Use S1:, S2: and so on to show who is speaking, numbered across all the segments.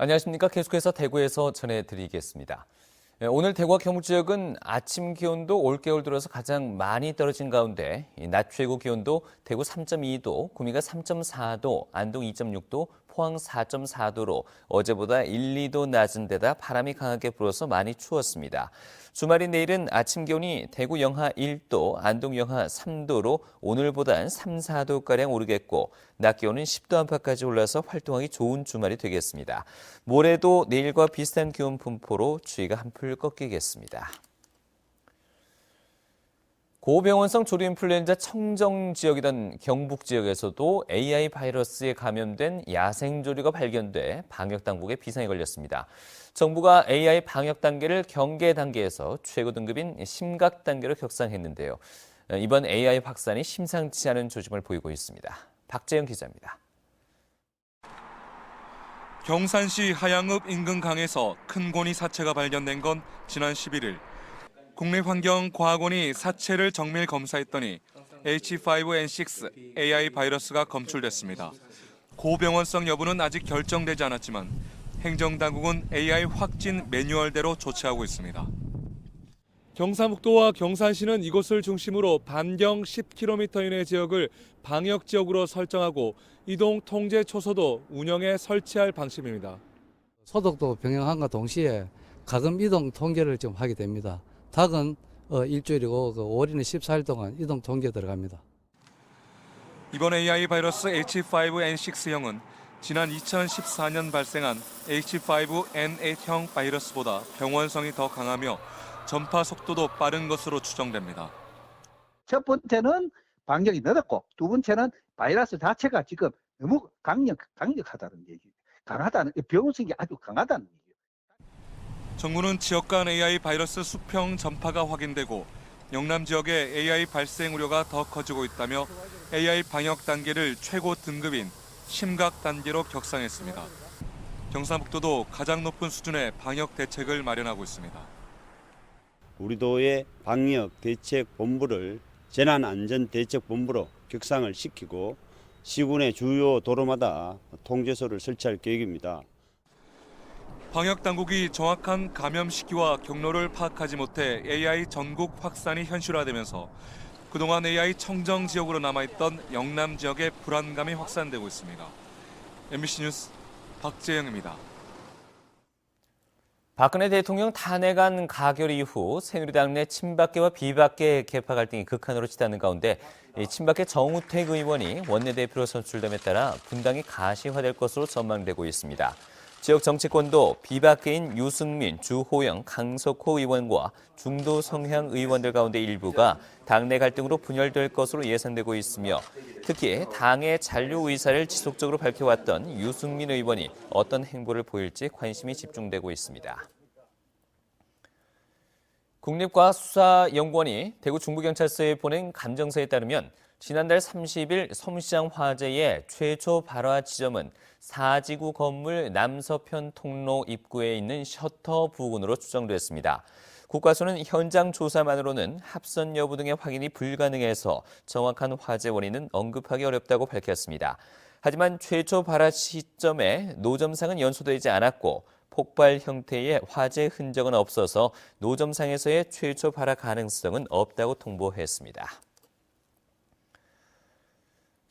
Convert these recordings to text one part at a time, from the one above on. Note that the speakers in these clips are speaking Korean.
S1: 안녕하십니까. 계속해서 대구에서 전해드리겠습니다. 오늘 대구와 경북 지역은 아침 기온도 올겨울 들어서 가장 많이 떨어진 가운데 낮 최고 기온도 대구 3.2도, 구미가 3.4도, 안동 2.6도, 포항 4.4도로 어제보다 1, 2도 낮은 데다 바람이 강하게 불어서 많이 추웠습니다. 주말인 내일은 아침 기온이 대구 영하 1도, 안동 영하 3도로 오늘보단 3, 4도가량 오르겠고 낮 기온은 10도 안팎까지 올라서 활동하기 좋은 주말이 되겠습니다. 모레도 내일과 비슷한 기온 분포로 추위가 한풀 꺾이겠습니다. 고병원성 조류인플루엔자 청정 지역이던 경북 지역에서도 AI 바이러스에 감염된 야생조류가 발견돼 방역당국의 비상이 걸렸습니다. 정부가 AI 방역 단계를 경계 단계에서 최고 등급인 심각 단계로 격상했는데요. 이번 AI 확산이 심상치 않은 조짐을 보이고 있습니다. 박재영 기자입니다.
S2: 경산시 하양읍 인근 강에서 큰 고니 사체가 발견된 건 지난 11일. 국립환경과학원이 사체를 정밀 검사했더니 H5N6 AI 바이러스가 검출됐습니다. 고병원성 여부는 아직 결정되지 않았지만 행정당국은 AI 확진 매뉴얼대로 조치하고 있습니다. 경상북도와 경산시는 이곳을 중심으로 반경 10km 이내 지역을 방역 지역으로 설정하고 이동 통제 초소도 운영에 설치할 방침입니다.
S3: 소독도 병행함과 동시에 가금 이동 통제를 좀 하게 됩니다. 닭은 일주일이고 오리는 14일 동안 이동 통제 들어갑니다.
S2: 이번 AI 바이러스 H5N6형은 지난 2014년 발생한 H5N8형 바이러스보다 병원성이 더 강하며 전파 속도도 빠른 것으로 추정됩니다.
S4: 첫 번째는 반격이 늦었고 두 번째는 바이러스 자체가 지금 너무 강력하다는 얘기예요. 강하다는 병원성이 아주 강하다는 얘기예요.
S2: 정부는 지역 간 AI 바이러스 수평 전파가 확인되고 영남 지역에 AI 발생 우려가 더 커지고 있다며 AI 방역 단계를 최고 등급인 심각 단계로 격상했습니다. 경상북도도 가장 높은 수준의 방역 대책을 마련하고 있습니다.
S5: 우리 도의 방역대책본부를 재난안전대책본부로 격상을 시키고 시군의 주요 도로마다 통제소를 설치할 계획입니다.
S2: 방역당국이 정확한 감염 시기와 경로를 파악하지 못해 AI 전국 확산이 현실화되면서 그동안 AI 청정 지역으로 남아있던 영남 지역의 불안감이 확산되고 있습니다. MBC 뉴스 박재영입니다.
S1: 박근혜 대통령 탄핵안 가결 이후 새누리당 내 친박계와 비박계 계파 갈등이 극한으로 치닫는 가운데 친박계 정우택 의원이 원내대표로 선출됨에 따라 분당이 가시화될 것으로 전망되고 있습니다. 지역 정치권도 비박계인 유승민, 주호영, 강석호 의원과 중도 성향 의원들 가운데 일부가 당내 갈등으로 분열될 것으로 예상되고 있으며 특히 당의 잔류 의사를 지속적으로 밝혀왔던 유승민 의원이 어떤 행보를 보일지 관심이 집중되고 있습니다. 국립과학수사연구원이 대구 중부경찰서에 보낸 감정서에 따르면 지난달 30일 서문시장 화재의 최초 발화 지점은 4지구 건물 남서편 통로 입구에 있는 셔터 부근으로 추정됐습니다. 국과수는 현장 조사만으로는 합선 여부 등의 확인이 불가능해서 정확한 화재 원인은 언급하기 어렵다고 밝혔습니다. 하지만 최초 발화 시점에 노점상은 연소되지 않았고 폭발 형태의 화재 흔적은 없어서 노점상에서의 최초 발화 가능성은 없다고 통보했습니다.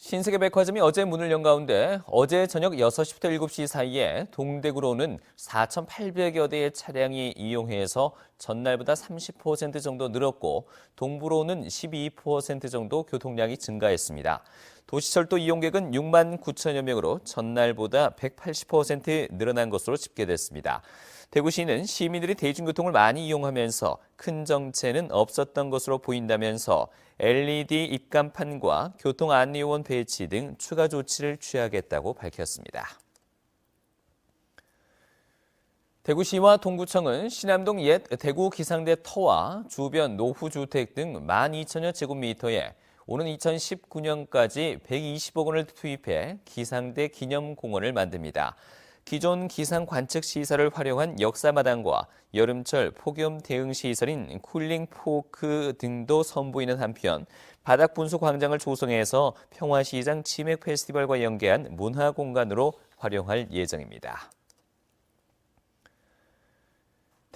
S1: 신세계 백화점이 어제 문을 연 가운데 어제 저녁 6시부터 7시 사이에 동대구로는 4,800여 대의 차량이 이용해서 전날보다 30% 정도 늘었고 동부로는 12% 정도 교통량이 증가했습니다. 도시철도 이용객은 6만 9천여 명으로 전날보다 180% 늘어난 것으로 집계됐습니다. 대구시는 시민들이 대중교통을 많이 이용하면서 큰 정체는 없었던 것으로 보인다면서 LED 입간판과 교통안내요원 배치 등 추가 조치를 취하겠다고 밝혔습니다. 대구시와 동구청은 신암동 옛 대구 기상대 터와 주변 노후주택 등 12,000여 제곱미터에 오는 2019년까지 120억 원을 투입해 기상대 기념공원을 만듭니다. 기존 기상 관측 시설을 활용한 역사마당과 여름철 폭염 대응 시설인 쿨링포크 등도 선보이는 한편 바닥 분수 광장을 조성해서 평화시장 치맥 페스티벌과 연계한 문화공간으로 활용할 예정입니다.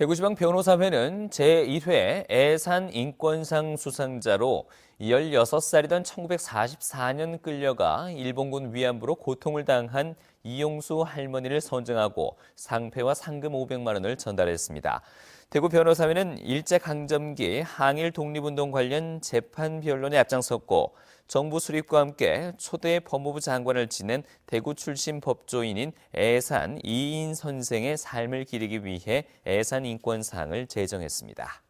S1: 대구지방 변호사회는 제1회 애산 인권상 수상자로 16살이던 1944년 끌려가 일본군 위안부로 고통을 당한 이용수 할머니를 선정하고 상패와 상금 500만 원을 전달했습니다. 대구 변호사회는 일제강점기 항일 독립운동 관련 재판 변론에 앞장섰고 정부 수립과 함께 초대 법무부 장관을 지낸 대구 출신 법조인인 애산 이인 선생의 삶을 기리기 위해 애산 인권상을 제정했습니다.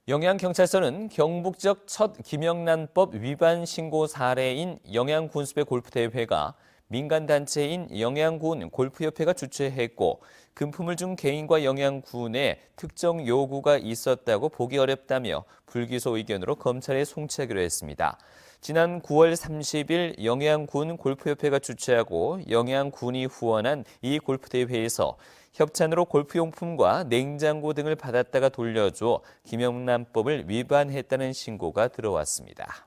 S1: 영양경찰서는 경북 지역 첫 김영란법 위반 신고 사례인 영양군수배 골프대회가 민간단체인 영양군 골프협회가 주최했고 금품을 준 개인과 영양군에 특정 요구가 있었다고 보기 어렵다며 불기소 의견으로 검찰에 송치하기로 했습니다. 지난 9월 30일 영양군 골프협회가 주최하고 영양군이 후원한 이 골프대회에서 협찬으로 골프용품과 냉장고 등을 받았다가 돌려줘 김영란법을 위반했다는 신고가 들어왔습니다.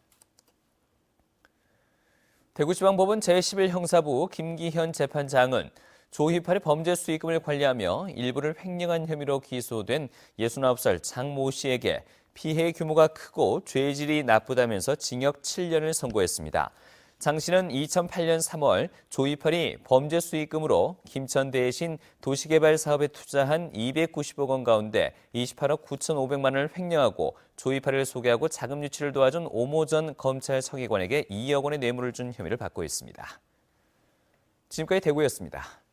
S1: 대구지방법원 제11형사부 김기현 재판장은 조희팔의 범죄 수익금을 관리하며 일부를 횡령한 혐의로 기소된 69살 장 모 씨에게 피해 규모가 크고 죄질이 나쁘다면서 징역 7년을 선고했습니다. 장 씨는 2008년 3월 조희팔이 범죄 수익금으로 김천 대신 도시개발 사업에 투자한 290억 원 가운데 28억 9,500만 원을 횡령하고 조희팔을 소개하고 자금 유치를 도와준 오모 전 검찰 서기관에게 2억 원의 뇌물을 준 혐의를 받고 있습니다. 지금까지 대구였습니다.